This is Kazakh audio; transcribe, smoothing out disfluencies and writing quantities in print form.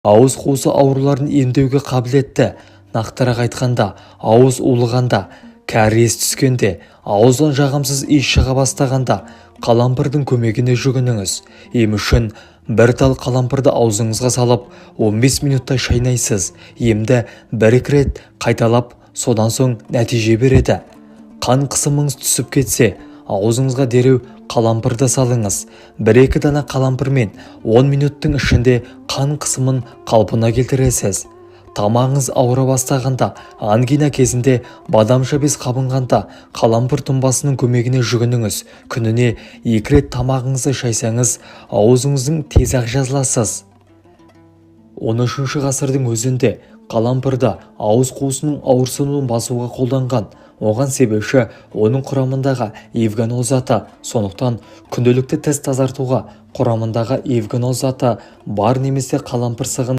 Ауыз қуысы ауруларын емдеуге қабілетті. Нақтырақ айтқанда, ауыз улығанда, кәріз түскенде, ауыздан жағымсыз иіс шыға бастағанда, қалампырдың көмегіне жүгініңіз. Ем үшін бір тал қалампырды аузыңызға салып, 15 минутта шайнайсыз. Емді 1-2 рет қайталап, содан соң нәтиже береді. Қан қысымыңыз түсіп кетсе, аузыңызға дереу қалампырды салыңыз. 1-2 дана қалампырмен 10 минуттың ішінде қан қысымын қалпына келтіресіз. Тамағыңыз ауыра бастағанда, ангина кезінде, бадамша без қабынғанда, қалампыр тұнбасының көмегіне жүгініңіз. Күніне 2 рет тамағыңызды шайсаңыз, аузыңыздың тез-ақ жазыласыз. 13 ғасырдың өзінде қалампырды ауыз қуысының ауырсынуын басуға қолданған. Оған себепші оның құрамындағы эвганол заты. Сондықтан күнделікті тіс тазартуға құрамындағы эвганол заты бар немесе қалампыр сығын